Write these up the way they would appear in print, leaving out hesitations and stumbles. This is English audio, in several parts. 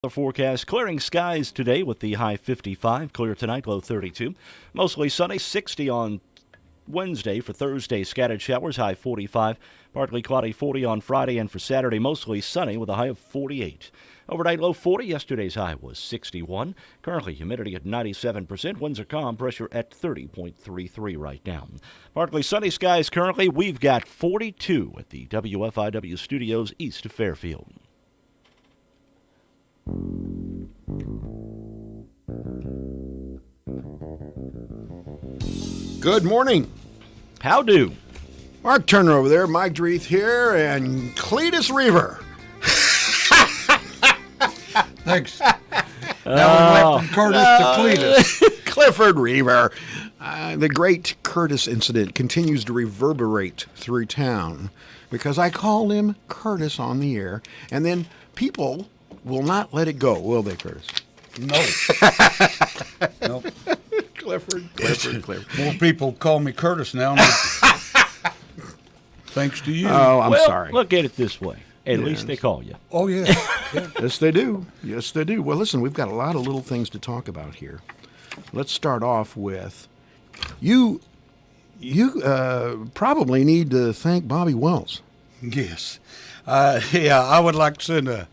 The forecast, clearing skies today with the high 55, clear tonight, low 32. Mostly sunny, 60 on Wednesday. For Thursday, scattered showers, high 45. Partly cloudy, 40 on Friday, and for Saturday, mostly sunny with a high of 48. Overnight low 40, yesterday's high was 61. Currently humidity at 97%, winds are calm, pressure at 30.33 right now. Partly sunny skies currently, we've got 42 at the WFIW studios east of Fairfield. Good morning. How do? Mark Turner over there, Mike Dreeth here, and Cletus Reaver. Thanks. Now we went from Curtis to Cletus. Clifford Reaver. The great Curtis incident continues to reverberate through town because I called him Curtis on the air, and then people will not let it go, will they, Curtis? No. No. Clifford. More people call me Curtis now. Thanks to you. Oh, I'm well, sorry. Look at it this way. At Yes. least they call you. Oh, yeah. Yes, they do. Yes, they do. Well, listen, we've got a lot of little things to talk about here. Let's start off with you probably need to thank Bobby Wells. Yes. I would like to send a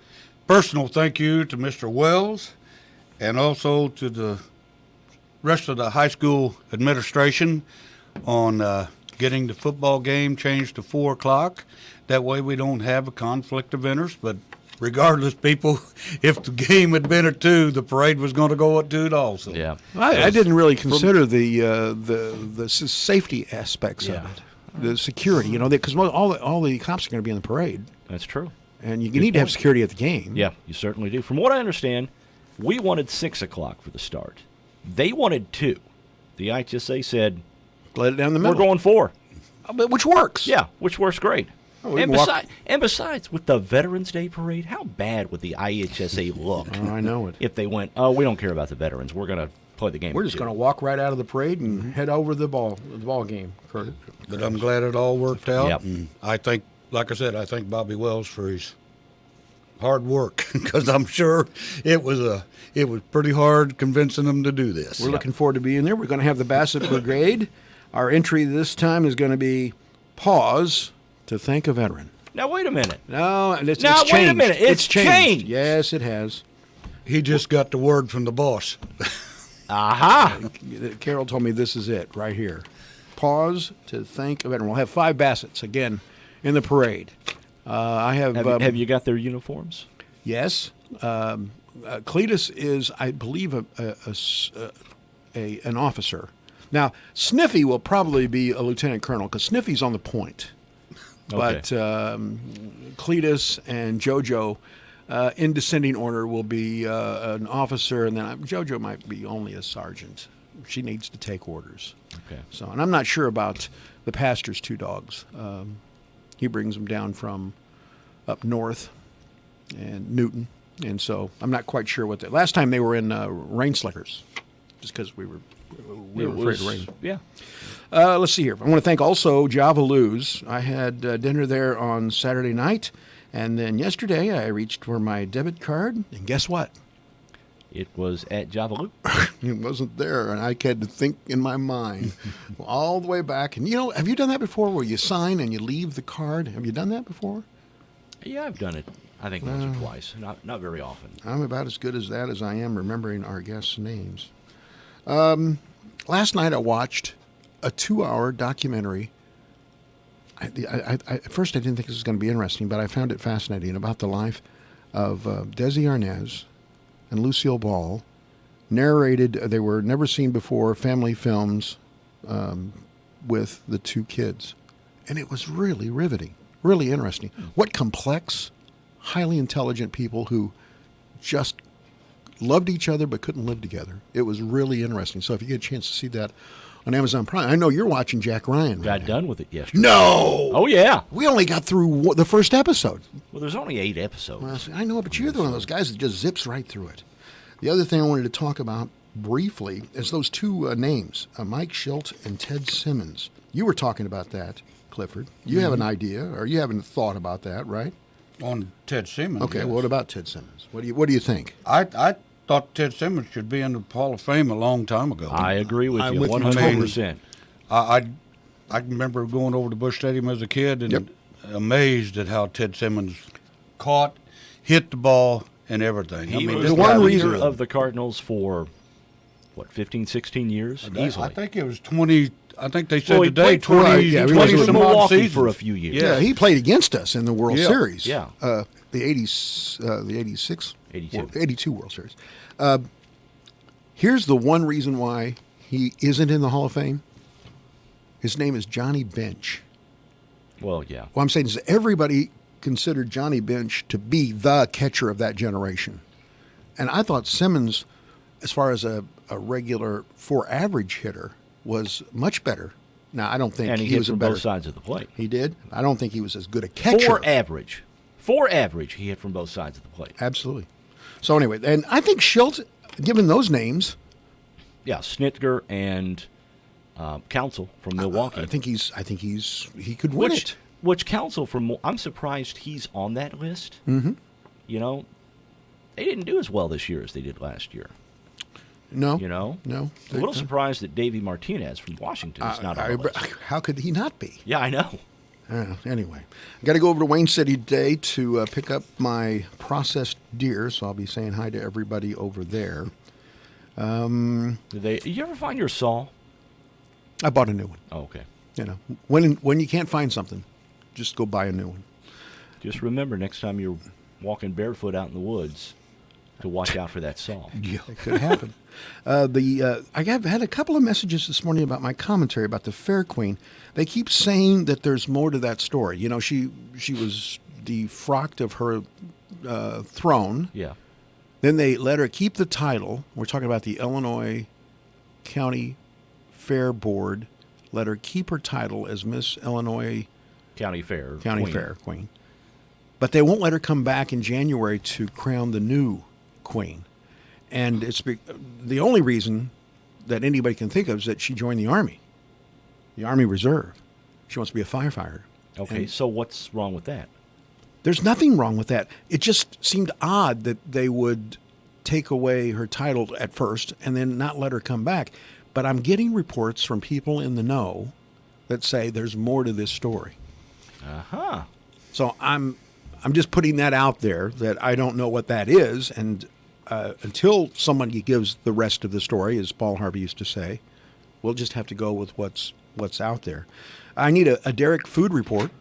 personal thank you to Mr. Wells and also to the rest of the high school administration on getting the football game changed to 4 o'clock. That way we don't have a conflict of interest. But regardless, people, if the game had been at 2, the parade was going to go at 2 also. Yeah. I didn't really consider the safety aspects of it, the security. Because all the cops are going to be in the parade, That's true. and you Good need to have point. security at the game. Yeah, you certainly do. From what I understand, we wanted 6 o'clock for the start. They wanted 2. The IHSA said, Let it down the we're middle. going 4. Which works. Yeah, which works great. we And, can walk- besides, with the Veterans Day parade, how bad would the IHSA look Oh, I know it. if they went, oh, we don't care about the veterans. We're going to play the game. We're just going to walk right out of the parade and head over the ball game. Curtis. But I'm glad it all worked out. Yep. And I think, like I said, I thank Bobby Wells for his hard work because I'm sure it was pretty hard convincing them to do this. We're looking forward to being there. We're going to have the Bassett Brigade. Our entry this time is going to be pause to thank a veteran. Now, wait a minute. No, it's Now, changed. wait a minute. It's changed. Yes, it has. He just got the word from the boss. Aha. Carol told me this is it right here. Pause to thank a veteran. We'll have 5 Bassets again in the parade. I have. Have you got their uniforms? Yes. Cletus is, I believe, an officer. Now, Sniffy will probably be a lieutenant colonel because Sniffy's on the point. But Cletus and JoJo, in descending order, will be an officer, and then JoJo might be only a sergeant. She needs to take orders. Okay. So, and I'm not sure about the pastor's 2 dogs. He brings them down from up north and Newton, and so I'm not quite sure what. Last time they were in rain slickers, just because we were afraid of rain. Yeah. Let's see here. I want to thank also Java Lou's. I had dinner there on Saturday night, and then yesterday I reached for my debit card, and guess what? It was at Javaloo. It wasn't there, and I had to think in my mind all the way back. And have you done that before, where you sign and you leave the card? Have you done that before? Yeah, I've done it. I think once or twice. Not very often. I'm about as good as that as I am remembering our guests' names. Last night I watched a 2-hour documentary. At first I didn't think this was going to be interesting, but I found it fascinating about the life of Desi Arnaz and Lucille Ball. Narrated, they were never seen before family films with the 2 kids. And it was really riveting, really interesting. What complex, highly intelligent people who just loved each other but couldn't live together. It was really interesting. So if you get a chance to see that on Amazon Prime, I know you're watching Jack Ryan. Got now. done with it yesterday. No! Oh, yeah. We only got through the first episode. Well, there's only 8 episodes. Well, I know, but you're one of those guys that just zips right through it. The other thing I wanted to talk about briefly is those 2 names, Mike Schilt and Ted Simmons. You were talking about that, Clifford. You have an idea, or you haven't thought about that, right? On Ted Simmons. Okay, yes. what about Ted Simmons? What do you think? I thought Ted Simmons should be in the Hall of Fame a long time ago. I agree with I'm you with you 100%. I remember going over to Busch Stadium as a kid and Yep. amazed at how Ted Simmons caught, hit the ball, and everything. He was this the the one guy- leader reason- of the Cardinals for, 15, 16 years? Easily. I think it was 20. I think they said Well, he today played 20, for- yeah, he 20 was with some odd Milwaukee seasons. for a few years. Yeah. He played against us in the World Yeah. Series. Yeah. The 80s, the 86, 82. 82 World Series. Here's the one reason why he isn't in the Hall of Fame. His name is Johnny Bench. Well, yeah. What I'm saying is everybody considered Johnny Bench to be the catcher of that generation. And I thought Simmons, as far as a regular for average hitter, was much better. Now, I don't think And he he hit was a from better. both sides of the plate. He did. I don't think he was as good a catcher. For average, he hit from both sides of the plate. Absolutely. So anyway, and I think Schultz, given those names, Yeah, Snitker and Council from Milwaukee. I think he could win it. Which Council from? I'm surprised he's on that list. Mm-hmm. You know, they didn't do as well this year as they did last year. No. You know, No. a little surprised that Davey Martinez from Washington is not on the list. How could he not be? Yeah, I know. Anyway, got to go over to Wayne City today to pick up my processed deer, so I'll be saying hi to everybody over there. Did you ever find your saw? I bought a new one. Oh, okay. You know, when you can't find something, just go buy a new one. Just remember next time you're walking barefoot out in the woods to watch out for that saw. Yeah, it could happen. I have had a couple of messages this morning about my commentary about the Fair Queen. They keep saying that there's more to that story. You know, she was defrocked of her throne. Yeah. Then they let her keep the title. We're talking about the Illinois County Fair Board. Let her keep her title as Miss Illinois County Fair. County Queen. Fair Queen. But they won't let her come back in January to crown the new queen. And it's the only reason that anybody can think of is that she joined the Army Reserve. She wants to be a firefighter. Okay, And so what's wrong with that? there's nothing wrong with that. It just seemed odd that they would take away her title at first and then not let her come back. But I'm getting reports from people in the know that say there's more to this story. Uh-huh. So I'm just putting that out there that I don't know what that is, and until somebody gives the rest of the story, as Paul Harvey used to say, we'll just have to go with what's out there. I need a Derek food report.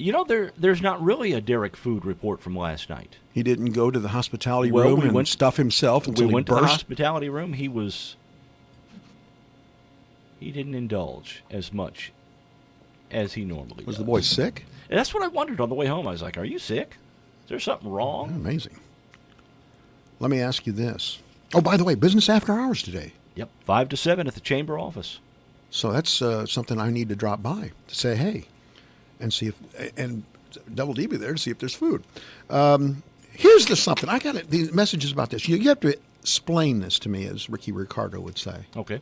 You know, there's not really a Derek food report from last night. He didn't go to the hospitality Well, room we and went- stuff himself We until went he to the burst. hospitality room. He didn't indulge as much as he normally Was does. the boy sick? And that's what I wondered on the way home. I was like, are you sick? Is there something wrong? Amazing. Let me ask you this. Oh, by the way, business after hours today. Yep, 5 to 7 at the chamber office. So that's something I need to drop by to say hey, and see if and Double D be there to see if there's food. Here's the something I got these messages about this. You have to explain this to me, as Ricky Ricardo would say. Okay.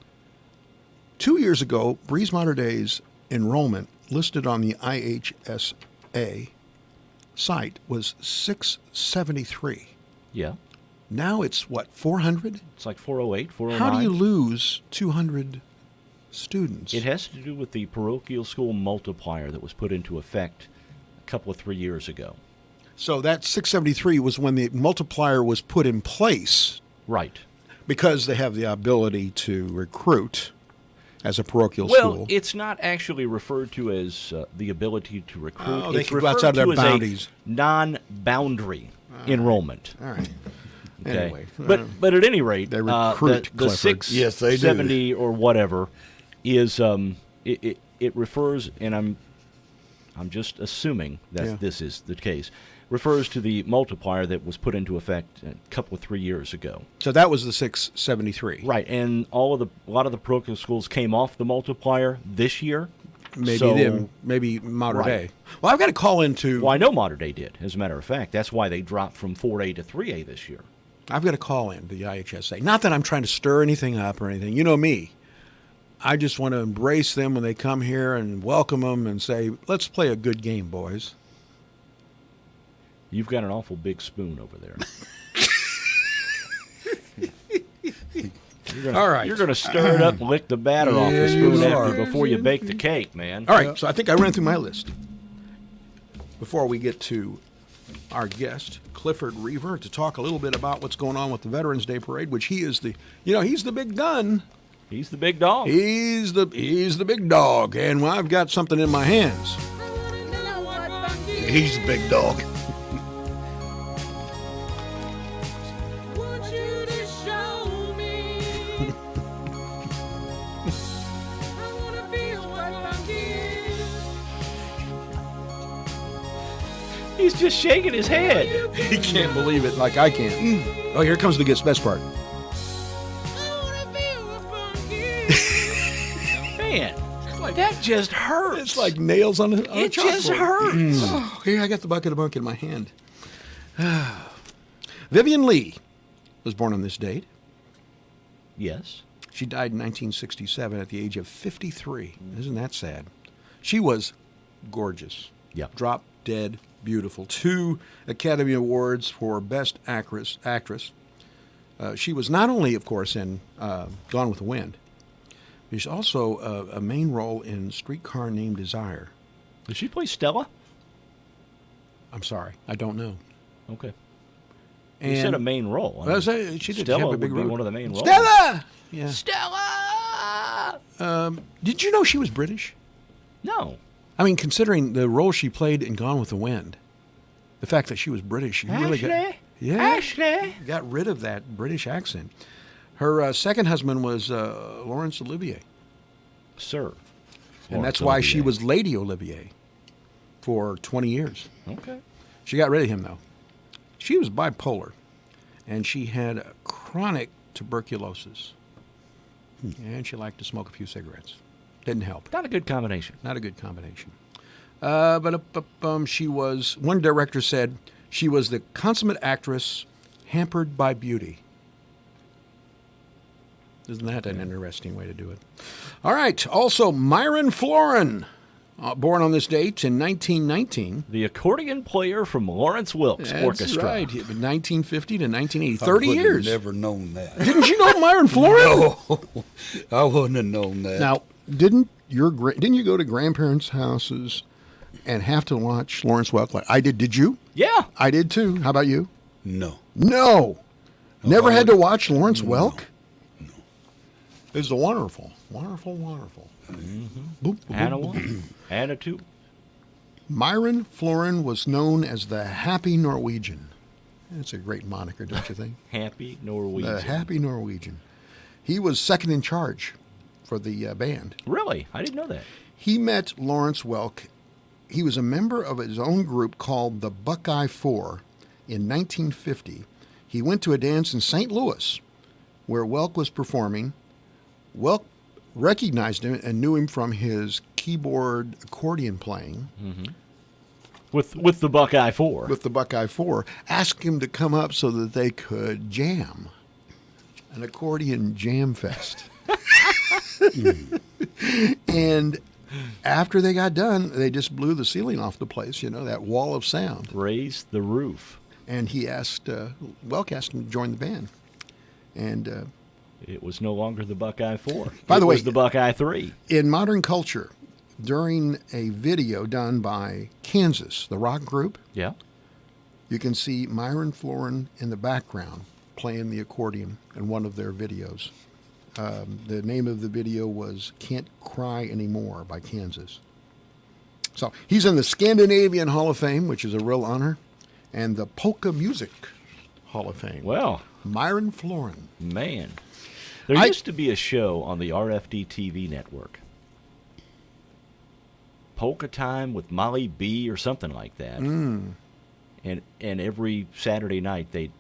2 years ago, Breeze Mater Day's enrollment listed on the IHSA site was 673. Yeah. Now it's what, 400? It's like 408, 409. How do you lose 200 students? It has to do with the parochial school multiplier that was put into effect a couple of 3 years ago. So that 673 was when the multiplier was put in place Right. because they have the ability to recruit as a parochial Well, school. it's not actually referred to as the ability to recruit. Oh, they it's can go referred outside their to as boundaries. a non-boundary enrollment. All right. Okay. Anyway, But at any rate, they recruit the Cliffords. Yes, they do. 670 or whatever is it refers, and I'm just assuming that Yeah. this is the case, refers to the multiplier that was put into effect a couple of 3 years ago. So that was the 673. Right, and a lot of the parochial schools came off the multiplier this year. Maybe So- them, maybe Mater Right. Day. Well, I've got to call into. Well, I know Mater Day did, as a matter of fact. That's why they dropped from 4A to 3A this year. I've got to call in to the IHSA. Not that I'm trying to stir anything up or anything. You know me. I just want to embrace them when they come here and welcome them and say, let's play a good game, boys. You've got an awful big spoon over there. All right. You're going to stir it up and lick the batter off the Yeah, spoon you after are. before you bake the cake, man. All right, so I think I ran through my list. Before we get to our guest, Clifford Reaver, to talk a little bit about what's going on with the Veterans Day Parade, which he is he's the big gun. He's the big dog. He's the big dog, and I've got something in my hands. He's the big dog. He's just shaking his head. He can't believe it like I can. Oh, here comes the best part. Man, that just hurts. It's like nails on a it just chalkboard. hurts. Oh, here, I got the bucket of bunk in my hand. Vivian Lee was born on this date. Yes. She died in 1967 at the age of 53. Isn't that sad? She was gorgeous. Yep. Drop dead beautiful. 2 Academy Awards for Best Actress. She was not only, of course, in Gone with the Wind, but she's also a main role in Streetcar Named Desire. Did she play Stella? I'm sorry, I don't know. Okay. And You said a main role. I say she did Stella have a big would be role. one of the main roles. Stella! Yeah. Stella! Did you know she was British? No. I mean, considering the role she played in Gone with the Wind, the fact that she was British, you really Ashley. got rid of that British accent. Her second husband was Laurence Olivier, Sir. and that's why she was Lady Olivier for 20 years. Okay. She got rid of him, though. She was bipolar, and she had chronic tuberculosis, and she liked to smoke a few cigarettes. Didn't help. Not a good combination. Not a good combination. But she was, one director said, she was the consummate actress hampered by beauty. Isn't that an interesting way to do it? All right. Also, Myron Floren, born on this date in 1919. The accordion player from Lawrence Wilkes That's Orchestra. right. 1950 to 1980. 30 years. Never known that. Didn't you know Myron Floren? No, I wouldn't have known that. Now, didn't you go to grandparents' houses and have to watch Lawrence Welk? Like I did. Did you? Yeah. I did too. How about you? No. No. Never had to watch Lawrence Welk? No. It's wonderful. Wonderful, wonderful. Mm-hmm. Boop, boop, Anna boop, boop. 1, Anna 2. Myron Floren was known as the Happy Norwegian. That's a great moniker, don't you think? Happy Norwegian. The Happy Norwegian. He was second in charge for the band. Really? I didn't know that. He met Lawrence Welk. He was a member of his own group called the Buckeye Four in 1950. He went to a dance in St. Louis where Welk was performing. Welk recognized him and knew him from his keyboard accordion playing With the Buckeye 4. with the Buckeye Four. Asked him to come up so that they could jam. An accordion jam fest. And after they got done, they just blew the ceiling off the place, that wall of sound. Raised the roof. And he asked, Welk asked him to join the band. And It was no longer the Buckeye 4. By the it way- was the Buckeye 3. in modern culture, during a video done by Kansas, the rock group, Yeah. you can see Myron Floren in the background playing the accordion in one of their videos. The name of the video was Can't Cry Anymore by Kansas. So he's in the Scandinavian Hall of Fame, which is a real honor, and the Polka Music Hall of Fame. Well, Myron Floren. man. There used to be a show on the RFD TV network. Polka Time with Molly B or something like that. And every Saturday night they'd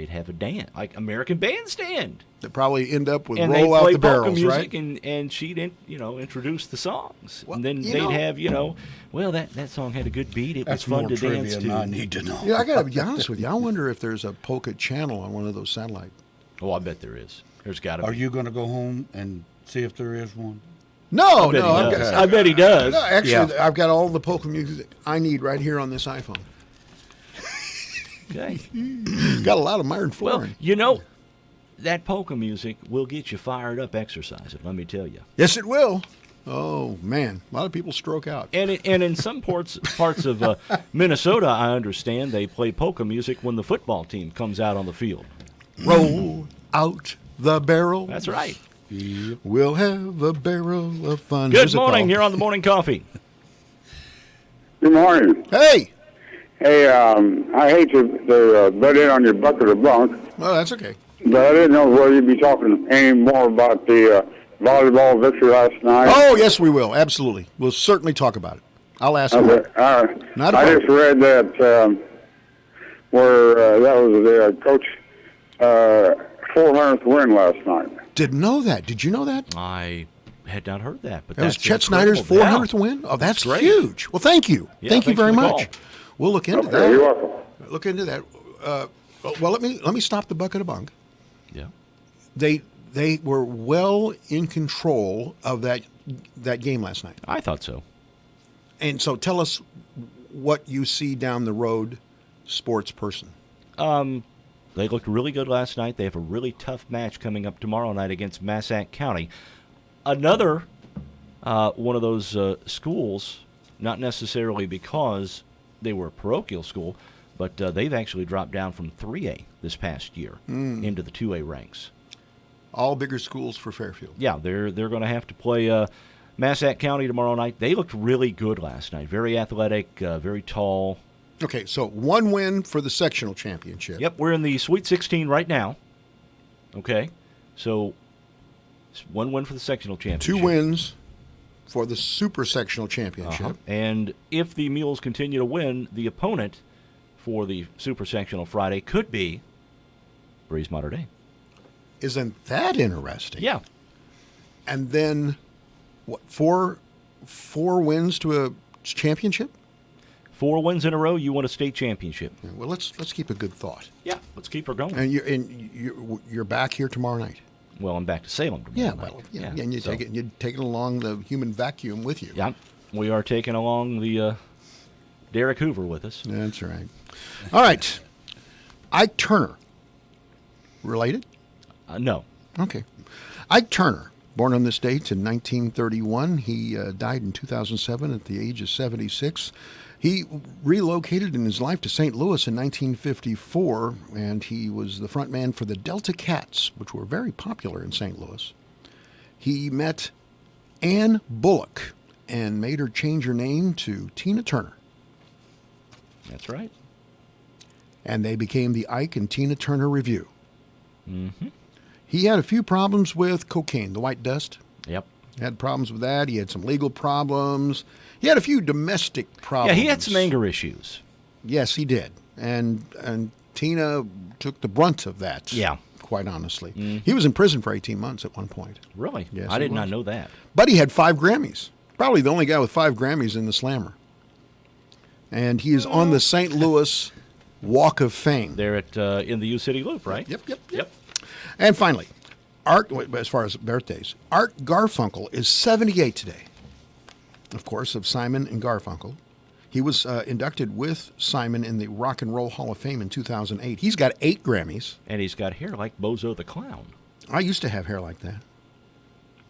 have a dance, like American Bandstand. That probably end up with And Roll they'd Out play the polka Barrels, music, right? and she'd introduce the songs. Well, and then you they'd know- have, well, that song had a good beat. It That's was fun more to trivia dance than I to. need to know. Yeah, I got to be honest with you. I wonder if there's a polka channel on one of those satellite. Oh, I bet there is. There's got to Are be. you going to go home and see if there is one? No, I bet no, he I've does. got, He does. no, actually, Yeah. I've got all the polka music I need right here on this iPhone. Okay. Got a lot of iron Well, flooring. you know, that polka music will get you fired up exercising, let me tell you. Yes, it will. Oh, man. A lot of people stroke out. And in some parts of Minnesota, I understand, they play polka music when the football team comes out on the field. Roll out the barrel. That's right. We'll have a barrel of fun. Good Here's a morning. call. You're on the Morning Coffee. Good morning. Hey. Hey, I hate to butt in on your bucket of bunk, Well, that's okay. but I didn't know whether you'd be talking any more about the volleyball victory last night. Oh, yes, we will. Absolutely. We'll certainly talk about it. I'll ask you. Okay, all right. Not a I problem. just read that where that was the coach 400th win last night. Didn't know that. Did you know that? I had not heard that, but That was that's Chet Snyder's incredible. 400th win? Oh, that's Great. huge. Well, thank you. Yeah, thank you thanks very for the much. call. We'll look into Okay, you're that. welcome. Look into that. Well, let me stop the bucket of bunk. Yeah. They were well in control of that game last night. I thought so. And so tell us what you see down the road, sports person. They looked really good last night. They have a really tough match coming up tomorrow night against Massac County. Another one of those schools, not necessarily because they were a parochial school, but they've actually dropped down from 3A this past year into the 2A ranks. All bigger schools for Fairfield. Yeah, they're going to have to play Massac County tomorrow night. They looked really good last night. Very athletic, very tall. Okay, so one win for the sectional championship. Yep, we're in the Sweet 16 right now. Okay, so it's one win for the sectional championship. 2 wins for the super sectional championship. Uh-huh. And if the Mules continue to win, the opponent for the super sectional Friday could be Breeze Mater Dei. Isn't that interesting? Yeah. And then, what? Four wins to a championship? 4 wins in a row, you win a state championship. Yeah, well, let's keep a good thought. Yeah, let's keep her going. And you're back here tomorrow night. Well, I'm back to Salem tomorrow Yeah, night. well, yeah, and you're taking along the human vacuum with you. Yeah, we are taking along the Derek Hoover with us. That's right. All right, Ike Turner. Related? No. Okay. Ike Turner, born on this date in 1931. He died in 2007 at the age of 76. He relocated in his life to St. Louis in 1954, and he was the front man for the Delta Cats, which were very popular in St. Louis. He met Ann Bullock and made her change her name to Tina Turner, That's right. and they became the Ike and Tina Turner Review. Mm-hmm. He had a few problems with cocaine, the white dust. Yep. Had problems with that. He had some legal problems. He had a few domestic problems. Yeah, he had some anger issues. Yes, he did. And Tina took the brunt of that. Yeah. Quite honestly. He was in prison for 18 months at one point. Really? Yes, I he did not was. know that. But he had 5 Grammys. Probably the only guy with 5 Grammys in the Slammer. And he is on the St. Louis Walk of Fame. They're at in the U City Loop, right? Yep. And finally, as far as birthdays, Art Garfunkel is 78 today. Of course, of Simon and Garfunkel. He was inducted with Simon in the Rock and Roll Hall of Fame in 2008. He's got 8 Grammys. And he's got hair like Bozo the Clown. I used to have hair like that.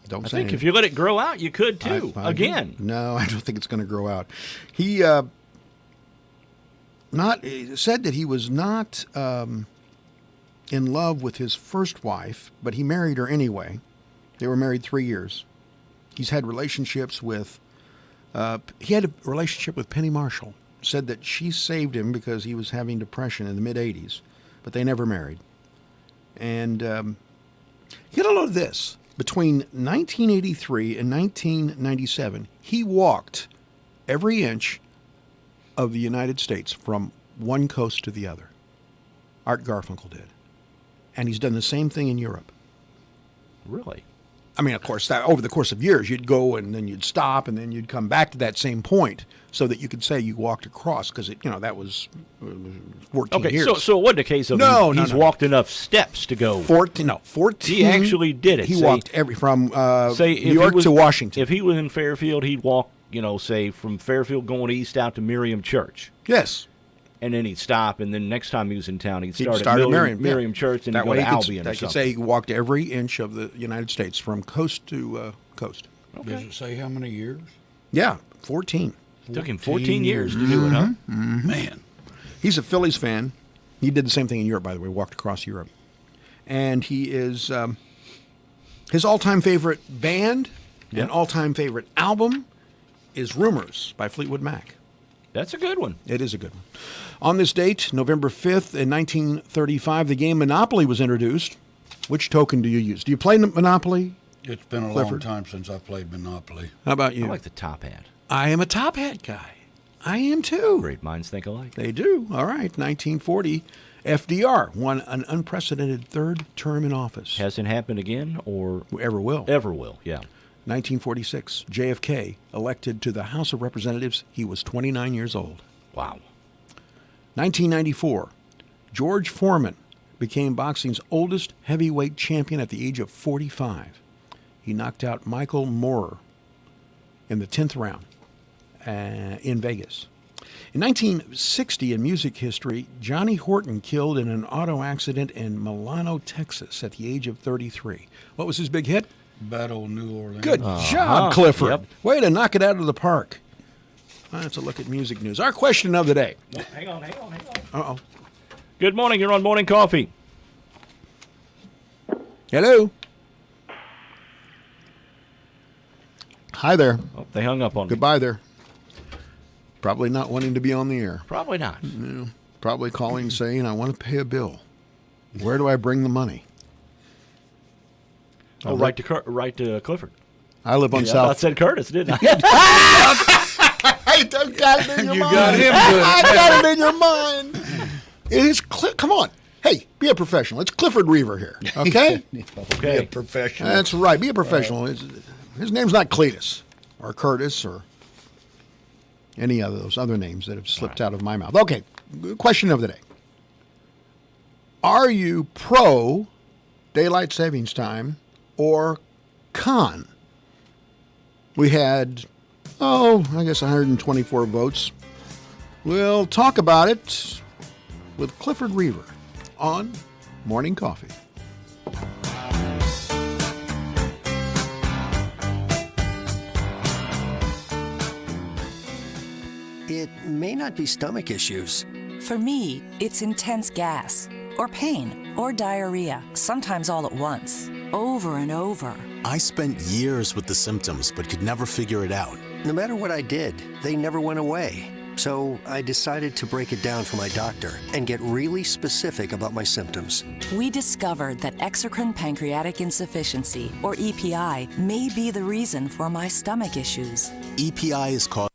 Don't I say think anything. if you let it grow out, you could too. I Again. No, I don't think it's going to grow out. He said that he was not in love with his first wife, but he married her anyway. They were married 3 years. He's had relationships with. He had a relationship with Penny Marshall. Said that she saved him because he was having depression in the mid '80s, but they never married. And get a load of this. Between 1983 and 1997, he walked every inch of the United States from one coast to the other. Art Garfunkel did. And he's done the same thing in Europe. Really? I mean, of course, over the course of years, you'd go and then you'd stop and then you'd come back to that same point so that you could say you walked across because, that was 14 Okay, years. so it wasn't a case of he's walked enough steps to go. 14. He actually did it. He Say- walked from say New York to Washington. If he was in Fairfield, he'd walk, say from Fairfield going east out to Miriam Church. Yes. and then he'd stop, and then next time he was in town, he'd He'd start start at at Miriam, Miriam, Church, and that he'd go way to he could, Albion or I could something. say he walked every inch of the United States from coast to coast. Does it say how many years? Yeah, 14. Took him 14 years to do it, huh? Man. He's a Phillies fan. He did the same thing in Europe, by the way, walked across Europe. And he is, his all-time favorite band and all-time favorite album is Rumors by Fleetwood Mac. That's a good one. It is a good one. On this date, November 5th, in 1935, the game Monopoly was introduced. Which token do you use? Do you play Monopoly? It's been a long Clifford? time since I played Monopoly. How about I you? like the top hat. I am a top hat guy. I am too. Great minds think alike. They do. All right. 1940, FDR won an unprecedented third term in office. Hasn't happened again, or Ever will. ever will. Yeah. 1946, JFK elected to the House of Representatives. He was 29 years old. Wow. 1994, George Foreman became boxing's oldest heavyweight champion at the age of 45. He knocked out Michael Moorer in the 10th round in Vegas. In 1960, in music history, Johnny Horton killed in an auto accident in Milano, Texas at the age of 33. What was his big hit? Battle of New Orleans. Good job, Clifford. Yep. Way to knock it out of the park. Let's a look at music news. Our question of the day. Hang on. Uh-oh. Good morning. You're on Morning Coffee. Hello. Hi there. Oh, they hung up on me. Goodbye there. Probably not wanting to be on the air. Probably not. Probably calling saying, I want to pay a bill. Where do I bring the money? Oh, right to Clifford. I live on I South. said Curtis, didn't I? I got it in your You mind. got him good. I got it in your mind. It is. Come on. Hey, be a professional. It's Clifford Reaver here. Okay? Be a Okay. professional. That's right. Be a professional. His name's not Cletus or Curtis or any of those other names that have slipped out of my mouth. Okay. Question of the day. Are you pro daylight savings time or con? We had, I guess 124 votes. We'll talk about it with Clifford Reaver on Morning Coffee. It may not be stomach issues. For me, it's intense gas, or pain, or diarrhea, sometimes all at once, over and over. I spent years with the symptoms but could never figure it out. No matter what I did, they never went away. So I decided to break it down for my doctor and get really specific about my symptoms. We discovered that exocrine pancreatic insufficiency, or EPI, may be the reason for my stomach issues. EPI is caused.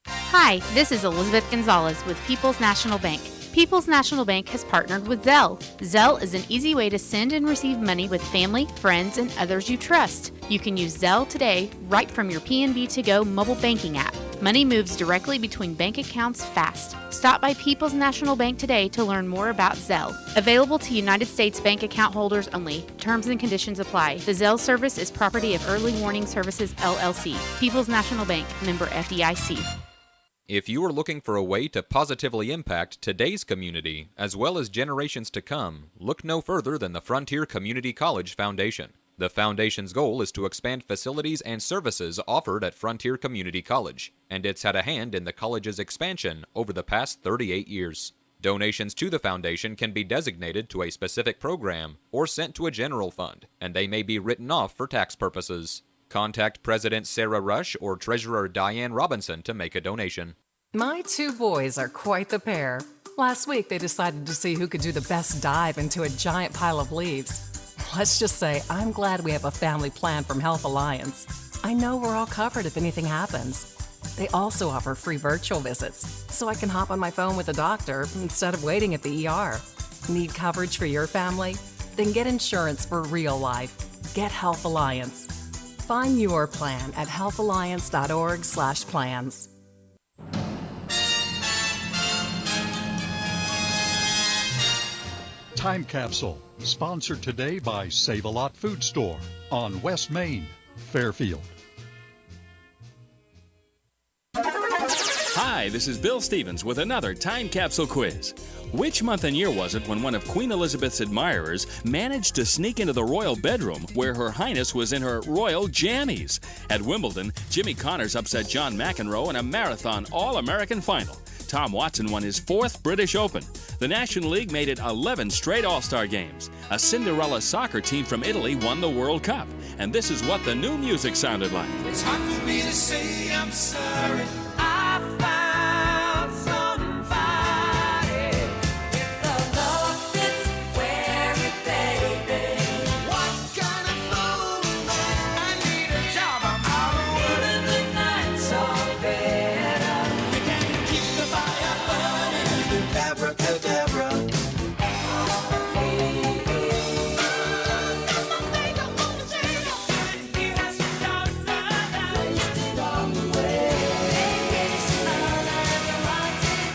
Hi, this is Elizabeth Gonzalez with People's National Bank. People's National Bank has partnered with Zelle. Zelle is an easy way to send and receive money with family, friends, and others you trust. You can use Zelle today right from your PNB To Go mobile banking app. Money moves directly between bank accounts fast. Stop by People's National Bank today to learn more about Zelle. Available to United States bank account holders only. Terms and conditions apply. The Zelle service is property of Early Warning Services, LLC. People's National Bank, member FDIC. If you are looking for a way to positively impact today's community, as well as generations to come, look no further than the Frontier Community College Foundation. The Foundation's goal is to expand facilities and services offered at Frontier Community College, and it's had a hand in the college's expansion over the past 38 years. Donations to the Foundation can be designated to a specific program or sent to a general fund, and they may be written off for tax purposes. Contact President Sarah Rush or Treasurer Diane Robinson to make a donation. My two boys are quite the pair. Last week they decided to see who could do the best dive into a giant pile of leaves. Let's just say I'm glad we have a family plan from Health Alliance. I know we're all covered if anything happens. They also offer free virtual visits, so I can hop on my phone with a doctor instead of waiting at the ER. Need coverage for your family? Then get insurance for real life. Get Health Alliance. Find your plan at healthalliance.org/plans. Time Capsule, sponsored today by Save-A-Lot Food Store on West Main, Fairfield. Hi, this is Bill Stevens with another Time Capsule quiz. Which month and year was it when one of Queen Elizabeth's admirers managed to sneak into the royal bedroom where Her Highness was in her royal jammies? At Wimbledon, Jimmy Connors upset John McEnroe in a marathon All-American final. Tom Watson won his 4th British Open. The National League made it 11 straight All-Star games. A Cinderella soccer team from Italy won the World Cup. And this is what the new music sounded like. It's hard for me to say I'm sorry. I found somebody. If the love fits, wear it, baby. What kind of fool am I? I need a job. I'm out of wood and the nights are better. We can keep the fire burning. Abracadabra.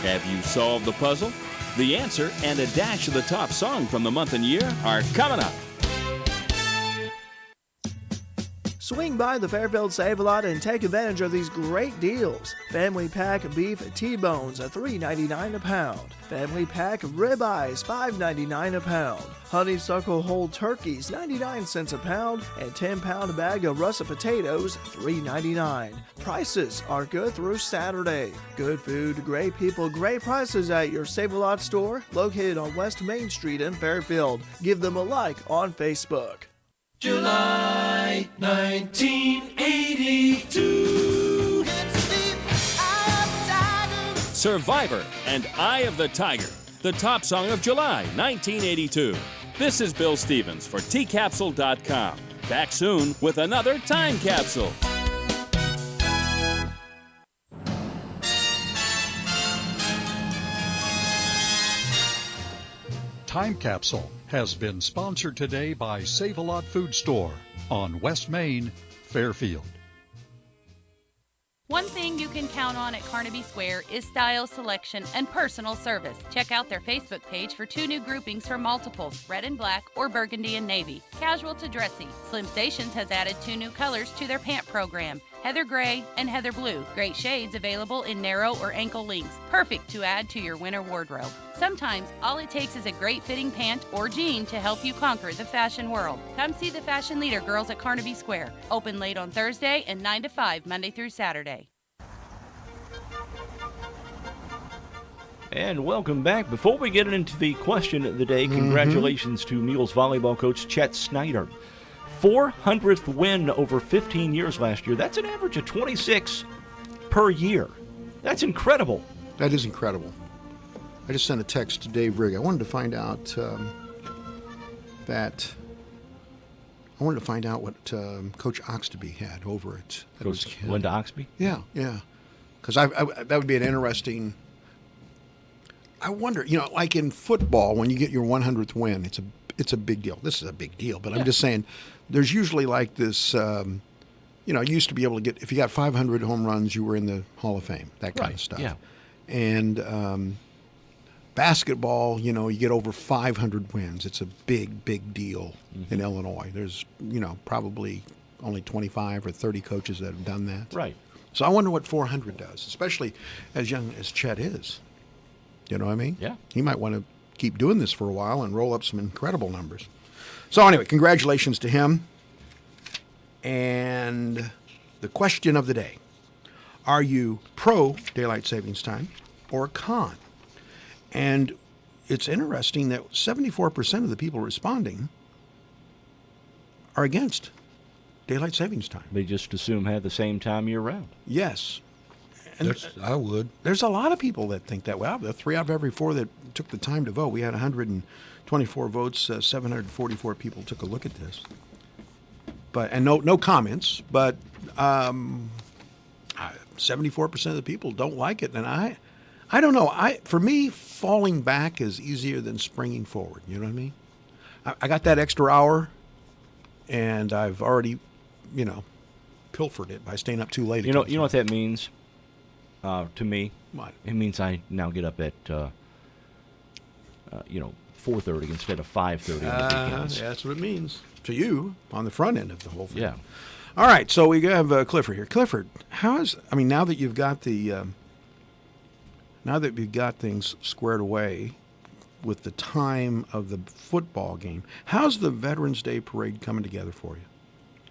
Have you solved the puzzle? The answer and a dash of the top song from the month and year are coming up. Swing by the Fairfield Save-A-Lot and take advantage of these great deals. Family pack beef T-bones at $3.99 a pound. Family pack ribeyes $5.99 a pound. Honeysuckle whole turkeys 99 cents a pound, and 10-pound bag of russet potatoes $3.99. Prices are good through Saturday. Good food, great people, great prices at your Save-A-Lot store located on West Main Street in Fairfield. Give them a like on Facebook. July 1982. Survivor and Eye of the Tiger, the top song of July 1982. This is Bill Stevens for tcapsule.com. Back soon with another Time Capsule. Time Capsule has been sponsored today by Save-A-Lot Food Store on West Main, Fairfield. One thing you can count on at Carnaby Square is style selection and personal service. Check out their Facebook page for 2 new groupings for multiples, red and black or burgundy and navy. Casual to dressy, Slim Stations has added 2 new colors to their pant program, heather gray and heather blue. Great shades available in narrow or ankle lengths, perfect to add to your winter wardrobe. Sometimes all it takes is a great fitting pant or jean to help you conquer the fashion world. Come see the fashion leader girls at Carnaby Square. Open late on Thursday and 9 to 5 Monday through Saturday. And welcome back. Before we get into the question of the day, congratulations to Mules volleyball coach Chet Snyder. 400th win over 15 years last year. That's an average of 26 per year. That's incredible. That is incredible. I just sent a text to Dave Rigg. I wanted to find out what Coach Oxtoby had over at Coach Linda Oxby? Yeah. Because that would be an interesting. I wonder, like in football, when you get your 100th win, it's a big deal. This is a big deal, but I'm just saying, there's usually like this. You used to be able to get, if you got 500 home runs, you were in the Hall of Fame. That kind of stuff. Yeah. And basketball, you get over 500 wins. It's a big deal in Illinois. There's, probably only 25 or 30 coaches that have done that. Right. So I wonder what 400 does, especially as young as Chet is. You know what I mean? Yeah. He might want to keep doing this for a while and roll up some incredible numbers. So anyway, congratulations to him. And the question of the day, are you pro daylight savings time or con? And it's interesting that 74% of the people responding are against daylight savings time. They just assume have the same time year round. Yes. And I would. There's a lot of people that think that. Well, 3 out of every 4 that took the time to vote. We had 124 votes. 744 people took a look at this. And no comments. But 74% of the people don't like it. And I don't know. For me, falling back is easier than springing forward. You know what I mean? I got that extra hour, and I've already, pilfered it by staying up too late. You know what that means? To me, what? It means I now get up at 4:30 instead of 5:30 on the weekends. Yeah, that's what it means to you on the front end of the whole thing. Yeah. All right, so we have Clifford here. Clifford, now that you've got the now that we've got things squared away with the time of the football game, how's the Veterans Day Parade coming together for you?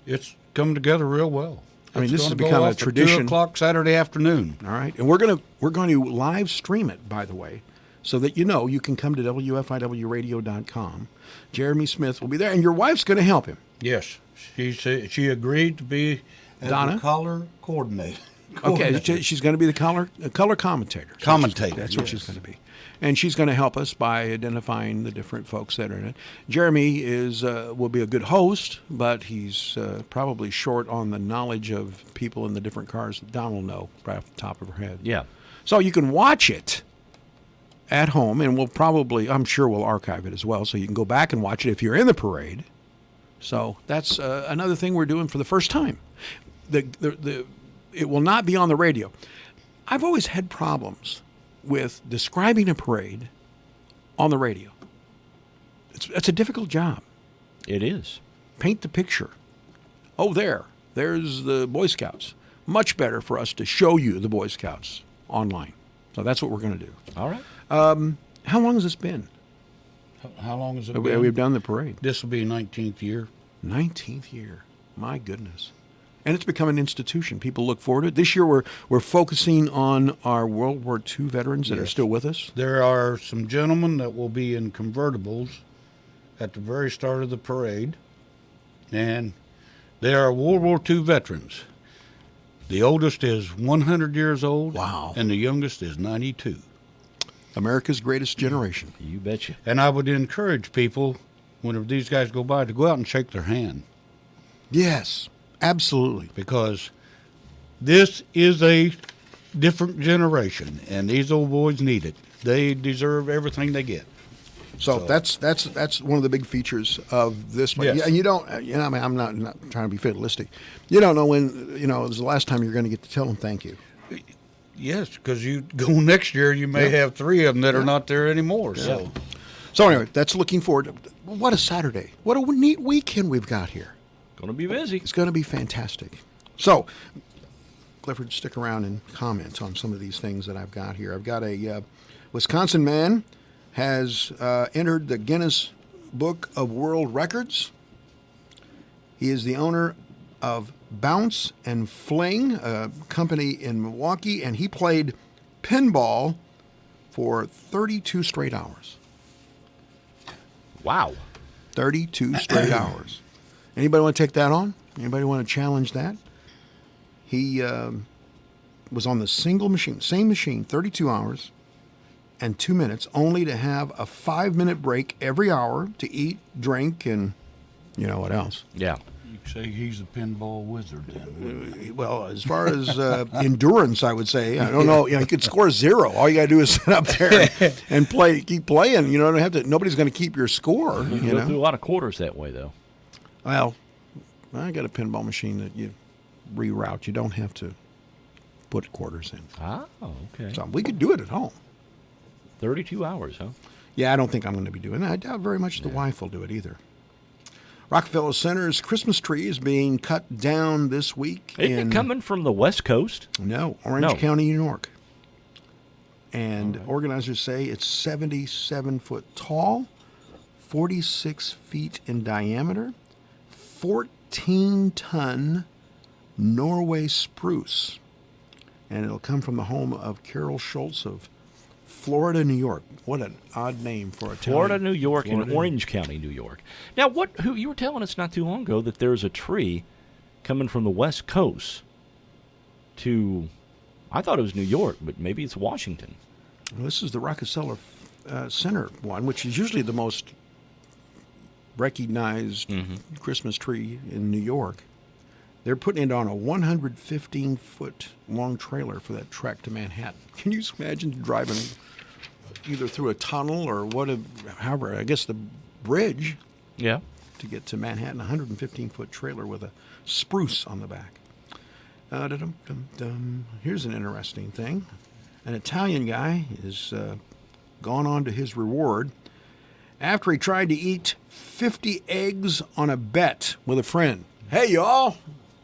It's coming together real well. I mean, It's this has gonna go become a off at tradition. 2 o'clock Saturday afternoon. All right, and we're going to live stream it, by the way, so that you can come to WFIWradio.com. Jeremy Smith will be there, and your wife's going to help him. Yes, she agreed to be as Donna? the color coordinator. Okay, she's going to be the color commentator. Commentator, That's what yes. she's going to be. And she's going to help us by identifying the different folks that are in it. Jeremy will be a good host, but he's probably short on the knowledge of people in the different cars that Don will know right off the top of her head. Yeah. So you can watch it at home, and I'm sure we'll archive it as well, so you can go back and watch it if you're in the parade. So that's another thing we're doing for the first time. It will not be on the radio. I've always had problems with describing a parade on the radio. It's a difficult job. It is. Paint the picture. Oh, there's the Boy Scouts. Much better for us to show you the Boy Scouts online. So that's what we're going to do. All right. How long has this been? How long has it been? We've done the parade. This will be 19th year. 19th year. My goodness. And it's become an institution. People look forward to it. This year we're focusing on our World War II veterans that are Yes. still with us. There are some gentlemen that will be in convertibles at the very start of the parade, and they are World War II veterans. The oldest is 100 years old. Wow. And the youngest is 92. America's greatest generation. You betcha. And I would encourage people, whenever these guys go by, to go out and shake their hand. Yes, absolutely. Because this is a different generation, and these old boys need it. They deserve everything they get. So that's one of the big features of this one. Yes. And you don't, I mean, I'm not trying to be fatalistic. You don't know when, it was the last time you're going to get to tell them thank you. Yes, because you go next year, you may have 3 of them that are not there anymore. So, So anyway, that's looking forward to. What a Saturday. What a neat weekend we've got here. Going to be busy. It's going to be fantastic. So, Clifford, stick around and comment on some of these things that I've got here. I've got a Wisconsin man has entered the Guinness Book of World Records. He is the owner of Bounce and Fling, a company in Milwaukee, and he played pinball for 32 straight hours. Wow. 32 straight hours. Anybody want to take that on? Anybody want to challenge that? He was on the single machine, same machine, 32 hours and 2 minutes, only to have a 5-minute break every hour to eat, drink, and you know what else. Yeah. you could say he's a pinball wizard then. Well, as far as endurance, I would say, I don't know. You could score 0. All you got to do is sit up there and play, keep playing. You don't have to. Nobody's going to keep your score. You go through a lot of quarters that way, though. Well, I got a pinball machine that you reroute. You don't have to put quarters in. Ah, okay. So we could do it at home. 32 hours, huh? Yeah, I don't think I'm going to be doing that. I doubt very much the wife will do it either. Rockefeller Center's Christmas tree is being cut down this week. Isn't it coming from the West Coast? No, Orange County, New York. And organizers say it's 77 foot tall, 46 feet in diameter, 14-ton Norway spruce. And it'll come from the home of Carol Schultz of Florida, New York. What an odd name for a town. Florida, New York, Florida. and Orange County, New York. Now, who you were telling us not too long ago that there's a tree coming from the West Coast to, I thought it was New York, but maybe it's Washington. Well, this is the Rockefeller Center one, which is usually the most recognized Christmas tree in New York. They're putting it on a 115-foot long trailer for that trek to Manhattan. Can you imagine driving either through a tunnel or however, I guess the bridge to get to Manhattan, a 115-foot trailer with a spruce on the back. Here's an interesting thing. An Italian guy is gone on to his reward after he tried to eat 50 eggs on a bet with a friend. Hey, y'all,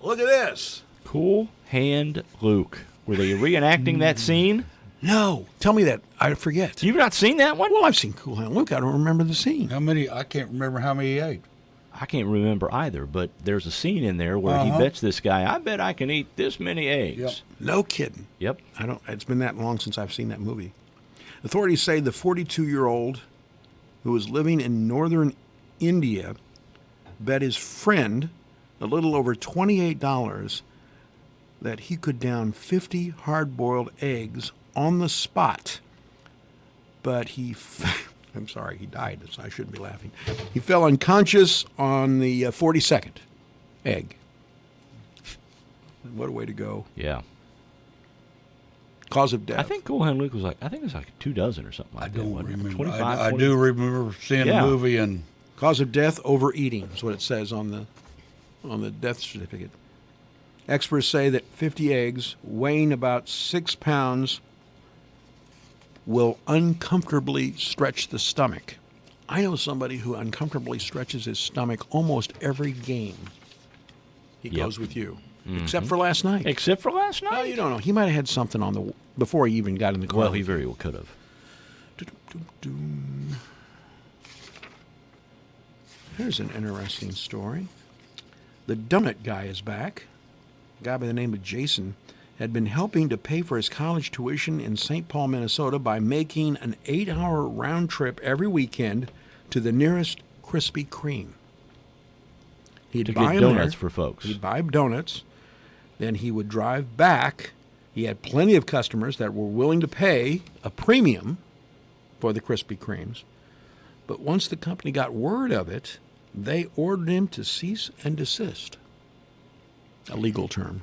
look at this. Cool Hand Luke. Were they reenacting that scene? No, tell me that. I forget. You've not seen that one? Well, I've seen Cool Hand Luke. I don't remember the scene. How many? I can't remember how many he ate. I can't remember either, but there's a scene in there where he bets this guy, I bet I can eat this many eggs. Yep. No kidding. Yep. It's been that long since I've seen that movie. Authorities say the 42-year-old who was living in northern India bet his friend a little over $28 that he could down 50 hard-boiled eggs on the spot. But I'm sorry, he died, so I shouldn't be laughing. He fell unconscious on the 42nd egg. What a way to go. Yeah. Cause of death. I think Cool Hand Luke was like, I think it was like 2 dozen or something like that. I don't wasn't it? remember. 25, I 20? do remember seeing the movie and cause of death, overeating is what it says on the death certificate. Experts say that 50 eggs weighing about 6 pounds will uncomfortably stretch the stomach. I know somebody who uncomfortably stretches his stomach almost every game he goes with you. Except for last night. Except for last night? Well, you don't know. He might have had something on before he even got in the car. Well, he very well could have. Here's an interesting story. The donut guy is back. A guy by the name of Jason had been helping to pay for his college tuition in St. Paul, Minnesota by making an 8-hour round trip every weekend to the nearest Krispy Kreme. He'd To buy get them donuts there. for folks. He'd buy donuts. Then he would drive back. He had plenty of customers that were willing to pay a premium for the Krispy Kremes. But once the company got word of it, they ordered him to cease and desist. A legal term.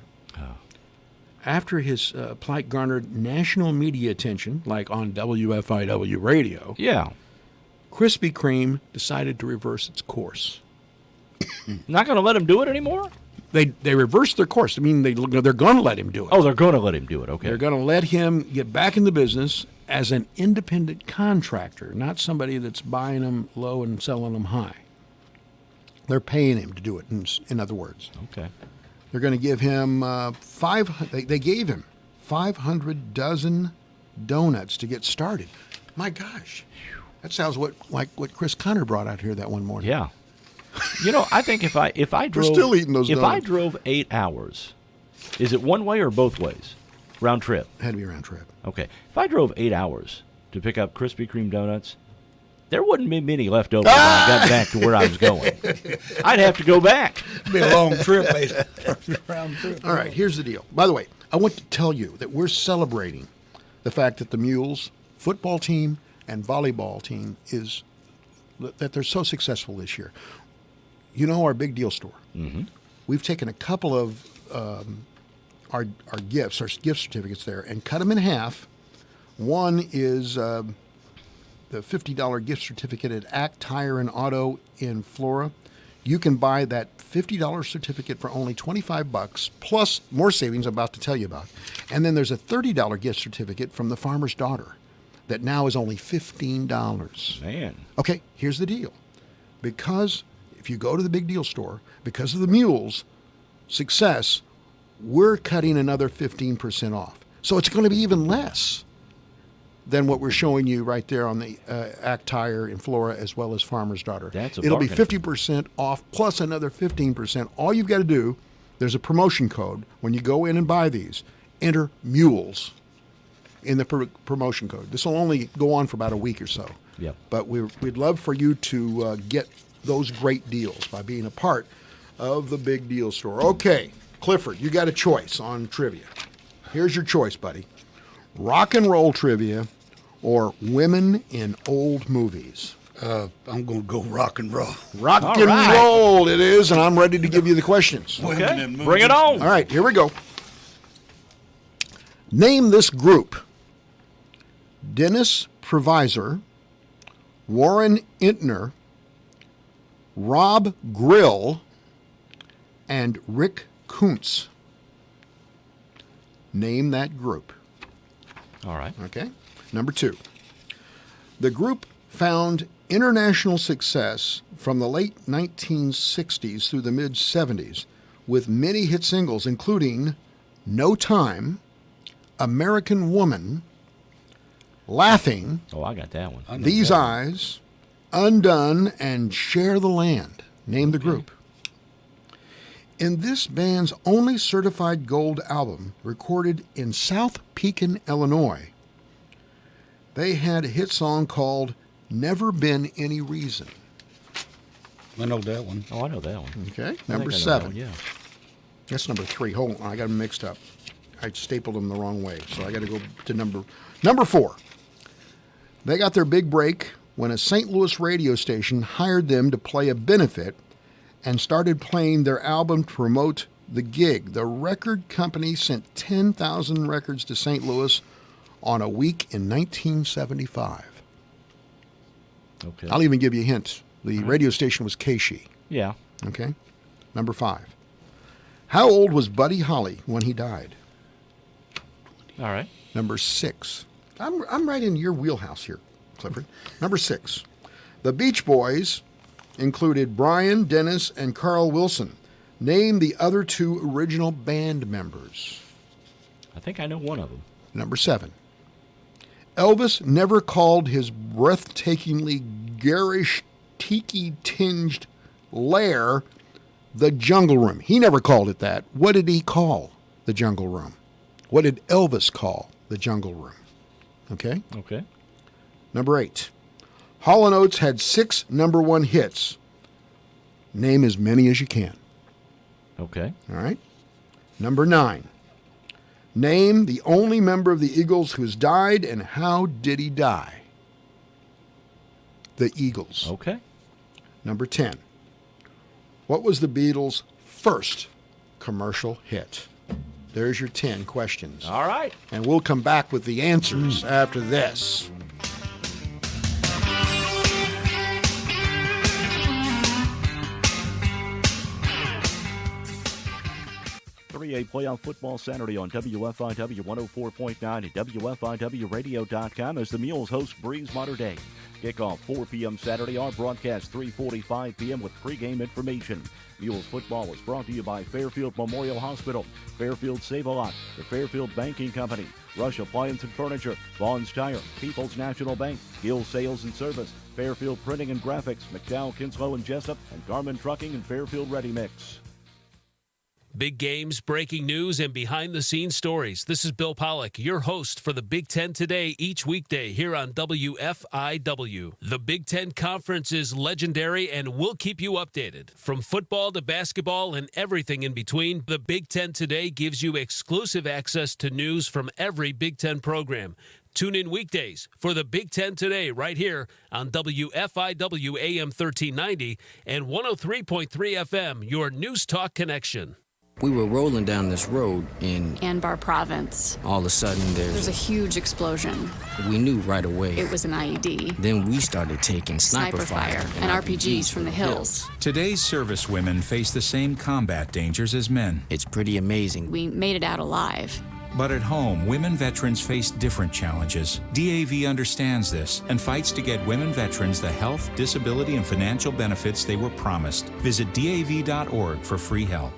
After his plight garnered national media attention, like on WFIW radio, Krispy Kreme decided to reverse its course. Not going to let him do it anymore? They reversed their course. I mean, they're going to let him do it. Oh, they're going to let him do it. Okay. They're going to let him get back in the business as an independent contractor, not somebody that's buying them low and selling them high. They're paying him to do it, in other words. Okay. They're going to give him they gave him 500 dozen donuts to get started. My gosh. That sounds like what Chris Conner brought out here that one morning. Yeah. You know, I think if I drove, We're still eating those if I donuts. drove 8 hours, is it one way or both ways? Round trip. Had to be round trip. Okay. If I drove 8 hours to pick up Krispy Kreme donuts, there wouldn't be many left over when I got back to where I was going. I'd have to go back. it'd be a long trip, round trip. All right, here's the deal. By the way, I want to tell you that we're celebrating the fact that the Mules football team and volleyball team that they're so successful this year. You know our Big Deal store. Mm-hmm. We've taken a couple of our gift certificates there, and cut them in half. One is the $50 gift certificate at Act Tire and Auto in Flora. You can buy that $50 certificate for only $25, plus more savings I'm about to tell you about. And then there's a $30 gift certificate from the Farmer's Daughter that now is only $15. Man. Okay, here's the deal. Because if you go to the Big Deal store, because of the Mules' success, we're cutting another 15% off. So it's going to be even less than what we're showing you right there on the Act Tire in Flora, as well as Farmer's Daughter. It'll be 50% off plus another 15%. All you've got to do, there's a promotion code. When you go in and buy these, enter Mules in the promotion code. This will only go on for about a week or so. Yep. But we'd love for you to get those great deals by being a part of the Big Deal store. Okay, Clifford, you got a choice on trivia. Here's your choice, buddy. Rock and roll trivia or women in old movies? I'm going to go rock and roll. Rock and roll it is, and I'm ready to give you the questions. Okay, bring it on. All right, here we go. Name this group. Dennis Provisor, Warren Intner, Rob Grill, and Rick Kuntz. Name that group. All right. Okay. Number 2. The group found international success from the late 1960s through the mid-70s with many hit singles, including No Time, American Woman, Laughing, Oh, I got that one. I know These that. Eyes, Undone, and Share the Land. Name the group. In this band's only certified gold album, recorded in South Pekin, Illinois, they had a hit song called Never Been Any Reason. I know that one. Oh, I know that one. Okay, I number think I know that 7. one, yeah. That's number 3. Hold on, I got them mixed up. I stapled them the wrong way, so I got to go to number 4. They got their big break when a St. Louis radio station hired them to play a benefit and started playing their album to promote the gig. The record company sent 10,000 records to St. Louis on a week in 1975. Okay. I'll even give you a hint. The radio station was KSHE. Yeah. Okay. Number 5. How old was Buddy Holly when he died? All right. Number 6. I'm right in your wheelhouse here, Clifford. Number 6. The Beach Boys included Brian, Dennis, and Carl Wilson. Name the other 2 original band members. I think I know one of them. Number 7. Elvis never called his breathtakingly garish, tiki-tinged lair the Jungle Room. He never called it that. What did he call the Jungle Room? What did Elvis call the Jungle Room? Okay? Okay. Number 8. Hall & Oates had 6 number 1 hits. Name as many as you can. Okay. All right? Number 9. Name the only member of the Eagles who's died and how did he die? The Eagles. Okay. Number 10. What was the Beatles' first commercial hit? There's your 10 questions. All right. And we'll come back with the answers after this. 3A playoff football Saturday on WFIW 104.9 and WFIWradio.com as the Mules host Breeze Mater Dei. Kickoff 4 p.m. Saturday. Our broadcast 3:45 p.m. with pregame information. Mules football is brought to you by Fairfield Memorial Hospital, Fairfield Save-A-Lot, the Fairfield Banking Company, Rush Appliance and Furniture, Vaughn's Tire, People's National Bank, Gill Sales and Service, Fairfield Printing and Graphics, McDowell, Kinslow and Jessup, and Garmin Trucking and Fairfield Ready Mix. Big games, breaking news, and behind-the-scenes stories. This is Bill Pollock, your host for the Big Ten Today each weekday here on WFIW. The Big Ten Conference is legendary and we'll keep you updated. From football to basketball and everything in between, the Big Ten Today gives you exclusive access to news from every Big Ten program. Tune in weekdays for the Big Ten Today right here on WFIW AM 1390 and 103.3 FM, your News Talk connection. We were rolling down this road and Anbar Province. all of a sudden There's a huge explosion. we knew right away. It was an IED. Then we started taking sniper fire and RPGs from the hills. Today's servicewomen face the same combat dangers as men. It's pretty amazing. We made it out alive. But at home, women veterans face different challenges. DAV understands this and fights to get women veterans the health, disability, and financial benefits they were promised. Visit DAV.org for free help.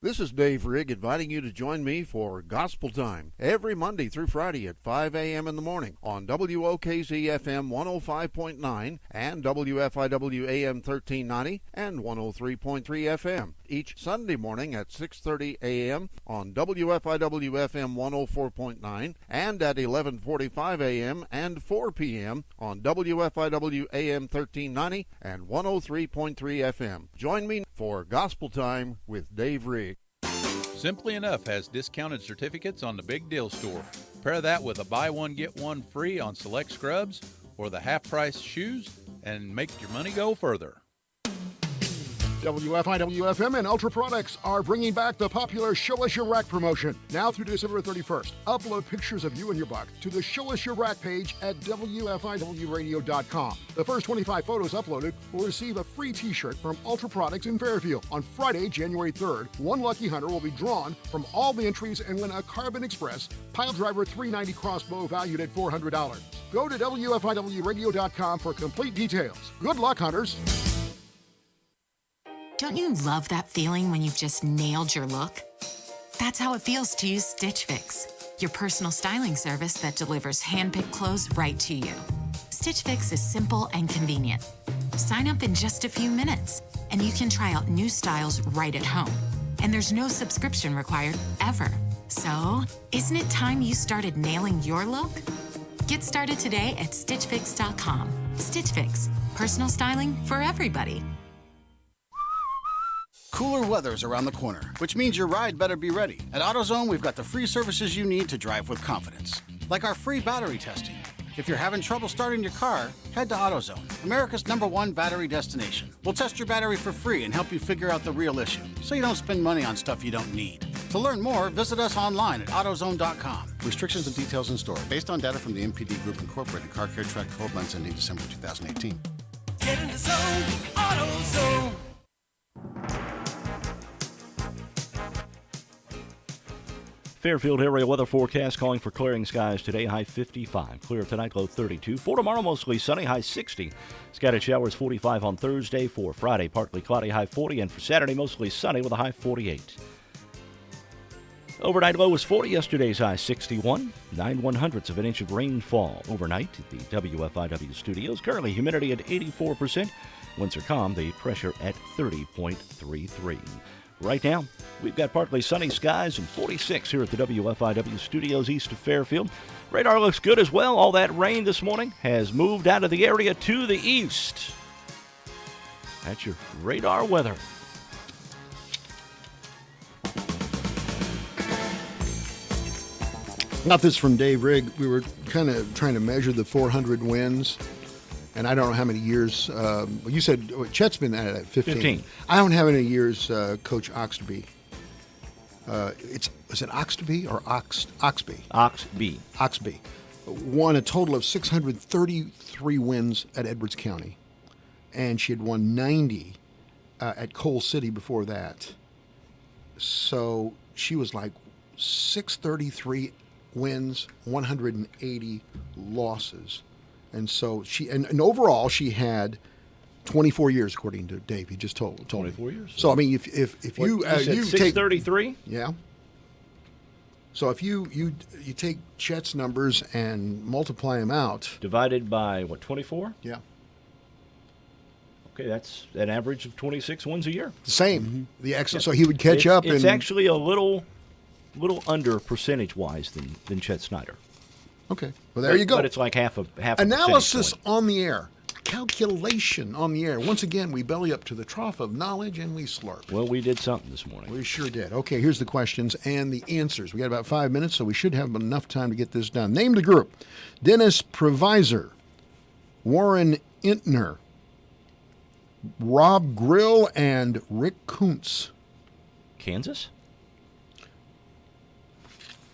This is Dave Rigg inviting you to join me for Gospel Time every Monday through Friday at 5 a.m. in the morning on WOKZ-FM 105.9 and WFIW AM 1390 and 103.3 FM. Each Sunday morning at 6:30 a.m. on WFIW-FM 104.9 and at 11:45 a.m. and 4 p.m. on WFIW AM 1390 and 103.3 FM. Join me for Gospel Time with Dave Rigg. Simply Enough has discounted certificates on the Big Deal Store. Pair that with a buy one, get one free on select scrubs or the half-price shoes and make your money go further. WFIW-FM and Ultra Products are bringing back the popular Show Us Your Rack promotion. Now through December 31st, upload pictures of you and your buck to the Show Us Your Rack page at WFIWradio.com. The first 25 photos uploaded will receive a free t-shirt from Ultra Products in Fairfield. On Friday, January 3rd, one lucky hunter will be drawn from all the entries and win a Carbon Express Piledriver 390 crossbow valued at $400. Go to WFIWradio.com for complete details. Good luck, hunters. Don't you love that feeling when you've just nailed your look? That's how it feels to use Stitch Fix. your personal styling service that delivers hand-picked clothes right to you. Stitch Fix is simple and convenient. Sign up in just a few minutes, and you can try out new styles right at home. And there's no subscription required, ever. So, isn't it time you started nailing your look? Get started today at StitchFix.com. Stitch Fix, personal styling for everybody. Cooler weather's around the corner, which means your ride better be ready. At AutoZone, we've got the free services you need to drive with confidence, like our free battery testing. If you're having trouble starting your car, head to AutoZone, America's #1 battery destination. We'll test your battery for free and help you figure out the real issue, so you don't spend money on stuff you don't need. To learn more, visit us online at AutoZone.com. Restrictions and details in store, based on data from the MPD Group Incorporated Car Care Track 12 months ending December 2018. Get in the zone, AutoZone. Fairfield area weather forecast calling for clearing skies today, high 55. Clear tonight, low 32. For tomorrow, mostly sunny, high 60. Scattered showers 45 on Thursday. For Friday, partly cloudy, high 40. And for Saturday, mostly sunny with a high 48. Overnight low was 40. Yesterday's high 61. 9/100ths of an inch of rainfall overnight at the WFIW studios. Currently humidity at 84%. Winds are calm. The pressure at 30.33. Right now, we've got partly sunny skies and 46 here at the WFIW studios east of Fairfield. Radar looks good as well. All that rain this morning has moved out of the area to the east. That's your radar weather. Got this from Dave Rigg. We were kind of trying to measure the 400 wins, and I don't know how many years. You said Chet's been at it 15. 15. I don't have any years Coach Oxtoby. Is it Oxtoby or Oxby? Oxby. Oxby. Won a total of 633 wins at Edwards County, and she had won 90 at Coal City before that. So she was like 633 wins, 180 losses. And so and overall she had 24 years, according to Dave. He just told 24 me. years. So I mean, if you said you 633, take, yeah. So if you take Chet's numbers and multiply them out, divided by what, 24? Yeah. Okay, that's an average of 26 wins a year. Same. The excellent. So he would catch up. It's and actually a little under percentage-wise than Chet Snyder. Okay. Well, there you go. But it's like half a analysis percentage point. on the air, calculation on the air. Once again, we belly up to the trough of knowledge and we slurp. Well, we did something this morning. We sure did. Okay, here's the questions and the answers. We got about 5 minutes, so we should have enough time to get this done. Name the group: Dennis Provisor, Warren Intner, Rob Grill, and Rick Kuntz. Kansas?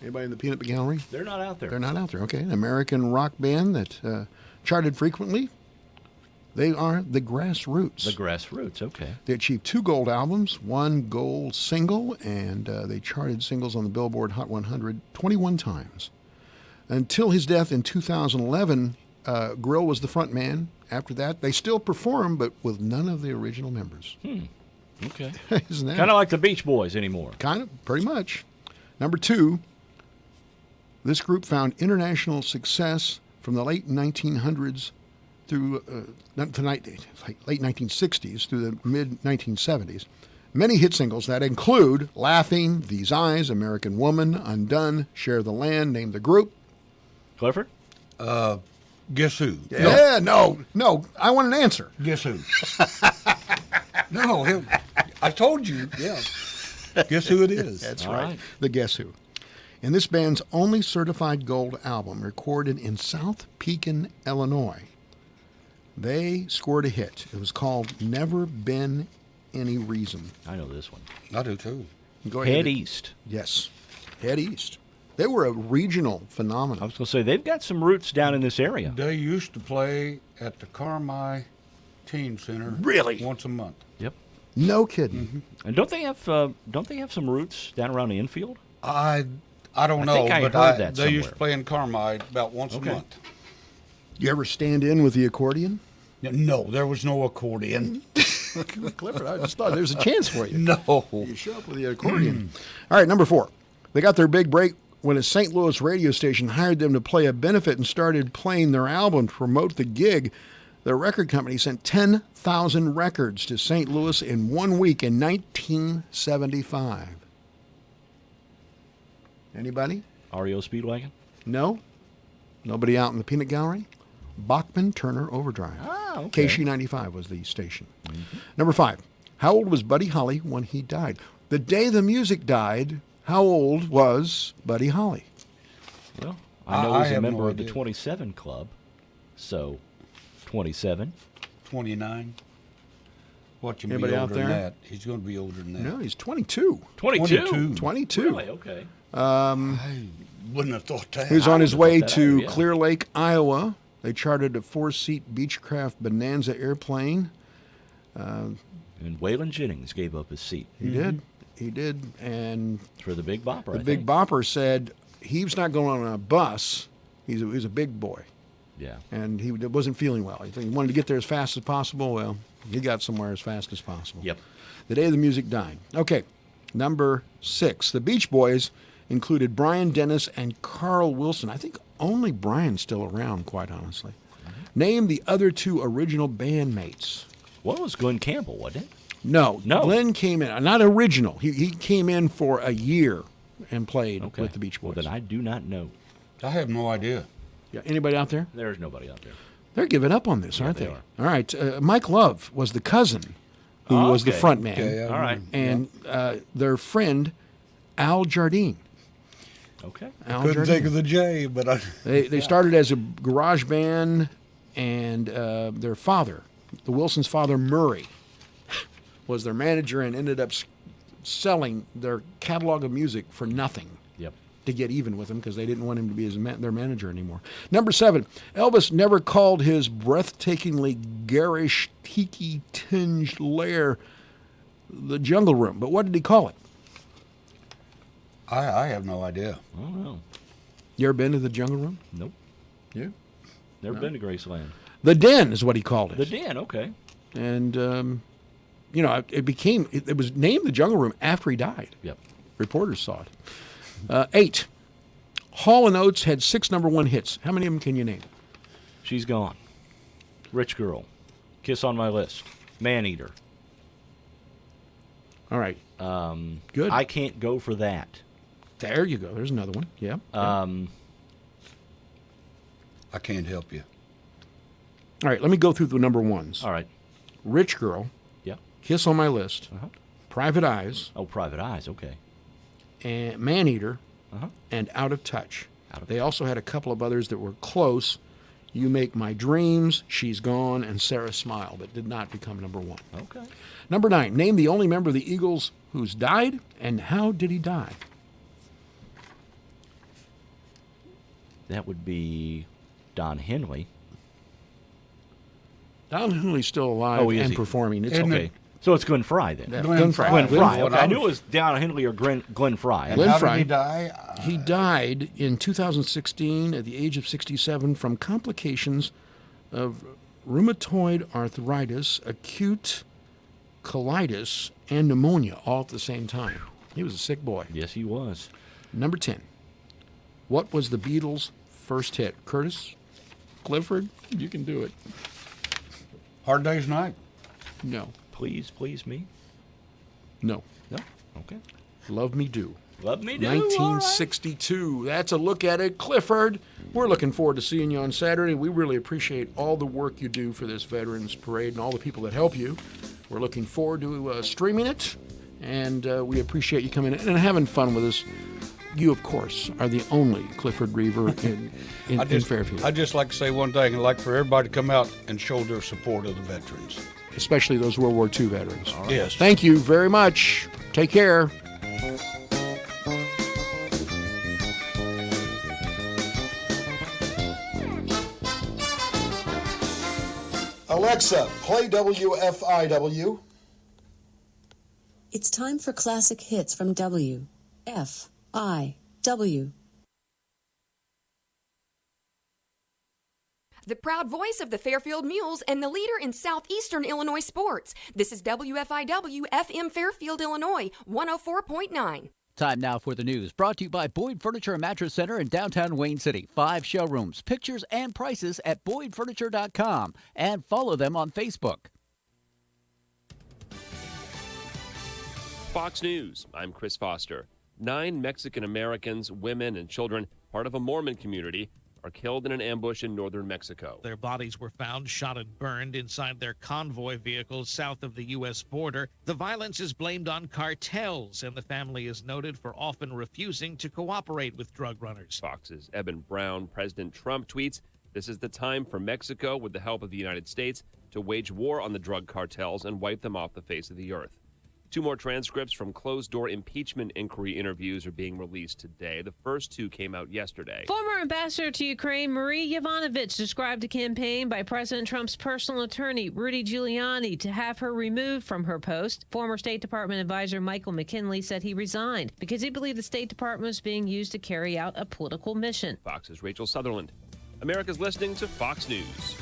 Anybody in the Peanut Gallery? They're not out there. They're not out there. Okay, an American rock band that charted frequently. They are the Grassroots. The Grassroots, okay. They achieved 2 gold albums, 1 gold single, and they charted singles on the Billboard Hot 100 21 times. Until his death in 2011, Grill was the front man. After that, they still perform, but with none of the original members. Okay. Isn't that? Kind of like the Beach Boys anymore. Kind of, pretty much. Number 2, this group found international success from the late 1900s through late 1960s through the mid 1970s. Many hit singles that include Laughing, These Eyes, American Woman, Undone, Share the Land. Name the group. Clifford? Guess who? Yeah, no. I want an answer. Guess who? No, I told you. Yeah. Guess who it is? That's right. The Guess Who. And this band's only certified gold album, recorded in South Pekin, Illinois. They scored a hit. It was called Never Been Any Reason. I know this one. I do too. Go ahead. Head East. Yes. Head East. They were a regional phenomenon. I was going to say, they've got some roots down in this area. They used to play at the Carmi Teen Center. Really? Once a month. Yep. No kidding. And don't they have some roots down around the infield? I don't know, think I but heard that they used to somewhere. play in Carmi about once a month. You ever stand in with the accordion? No, there was no accordion. Clifford, I just thought there's a chance for you. No. You show up with the accordion. All right, number 4. They got their big break when a St. Louis radio station hired them to play a benefit and started playing their album to promote the gig, the record company sent 10,000 records to St. Louis in 1 week in 1975. Anybody? REO Speedwagon? No? Nobody out in the peanut gallery? Bachman Turner Overdrive. Ah, okay. KC95 was the station. Number 5. How old was Buddy Holly when he died? The day the music died, how old was Buddy Holly? Well, I know he's a have member no of the idea. 27 Club, so 27. 29. Watch him Anybody be out older there? than that. He's going to be older than that. No, he's 22. 22? 22. Really? Okay. I wouldn't have thought that. He was on his way to yeah. Clear Lake, Iowa. They chartered a 4-seat Beechcraft Bonanza airplane. And Waylon Jennings gave up his seat. He did. He did. And For the Big Bopper, the I Big think. Bopper said he was not going on a bus. He's a big boy. Yeah. And he wasn't feeling well. He wanted to get there as fast as possible. Well, he got somewhere as fast as possible. Yep. The day the music died. Okay, number 6. The Beach Boys included Brian Dennis and Carl Wilson. I think only Brian's still around, quite honestly. Name the other 2 original bandmates. One was Glenn Campbell, wasn't it? No. No. Glenn came in, not original. He came in for a year and played Okay. with the Beach Boys. Well, then I do not know. I have no idea. Yeah, anybody out there? There's nobody out there. They're giving up on this, aren't they they? are. All right. Mike Love was the cousin who Oh, was the okay. front man. Okay, All right. And their friend, Al Jardine. Okay. Al Couldn't Jardine. think of the J, but I. They started as a garage band, and their father, the Wilsons' father, Murray, was their manager and ended up selling their catalog of music for nothing. Yep. To get even with him because they didn't want him to be their manager anymore. Number 7, Elvis never called his breathtakingly garish, tiki-tinged lair the Jungle Room. But what did he call it? I have no idea. I don't know. You ever been to the Jungle Room? Nope. You? Never No. been to Graceland. The Den is what he called it. The Den, okay. And, it was named the Jungle Room after he died. Yep. Reporters saw it. 8, Hall & Oates had 6 number 1 hits. How many of them can you name? She's Gone. Rich Girl. Kiss on My List. Maneater. All right. Good. I Can't Go for That. There you go. There's another one. Yeah. I can't help you. All right, let me go through the number 1s. All right. Rich Girl. Yeah. Kiss on My List. Uh-huh. Private Eyes. Oh, Private Eyes, okay. And Maneater. Uh-huh. And Out of Touch. Out of They also had a couple of others that were close. You Make My Dreams, She's Gone, and Sarah Smile, but did not become number 1. Okay. Number 9, name the only member of the Eagles who's died, and how did he die? That would be Don Henley. Don Henley's still alive Is and he? performing. It's okay. okay. So it's Glenn Fry then. Yeah, Glenn Fry. Glenn Fry. Glenn Okay. I knew it was Don Henley or Glenn Fry. And Glenn how Fry. did he die? He died in 2016 at the age of 67 from complications of rheumatoid arthritis, acute colitis, and pneumonia all at the same time. He was a sick boy. Yes, he was. Number 10. What was the Beatles' first hit? Curtis? Clifford? You can do it. Hard Day's Night. No. Please, Please Me. No. No. Okay. Love Me Do. Love Me Do. 1962. That's a look at it. Clifford, we're looking forward to seeing you on Saturday. We really appreciate all the work you do for this Veterans Parade and all the people that help you. We're looking forward to streaming it, and we appreciate you coming in and having fun with us. You, of course, are the only Clifford Reaver in Fairfield. I'd just like to say one thing. I'd like for everybody to come out and show their support of the veterans. Especially those World War II veterans. Yes. Thank you very much. Take care. Alexa, play WFIW. It's time for classic hits from WFIW. The proud voice of the Fairfield Mules and the leader in southeastern Illinois sports. This is WFIW FM Fairfield, Illinois, 104.9. Time now for the news, brought to you by Boyd Furniture and Mattress Center in downtown Wayne City. 5 showrooms, pictures, and prices at BoydFurniture.com. And follow them on Facebook. Fox News, I'm Chris Foster. 9 Mexican Americans, women, and children, part of a Mormon community, are killed in an ambush in northern Mexico. Their bodies were found shot and burned inside their convoy vehicles south of the U.S. border. The violence is blamed on cartels, and the family is noted for often refusing to cooperate with drug runners. Fox's Eben Brown. President Trump tweets, "This is the time for Mexico, with the help of the United States, to wage war on the drug cartels and wipe them off the face of the earth." 2 more transcripts from closed-door impeachment inquiry interviews are being released today. The first 2 came out yesterday. Former ambassador to Ukraine Marie Yovanovitch described a campaign by President Trump's personal attorney, Rudy Giuliani, to have her removed from her post. Former State Department advisor Michael McKinley said he resigned because he believed the State Department was being used to carry out a political mission. Fox's Rachel Sutherland. America's listening to Fox News.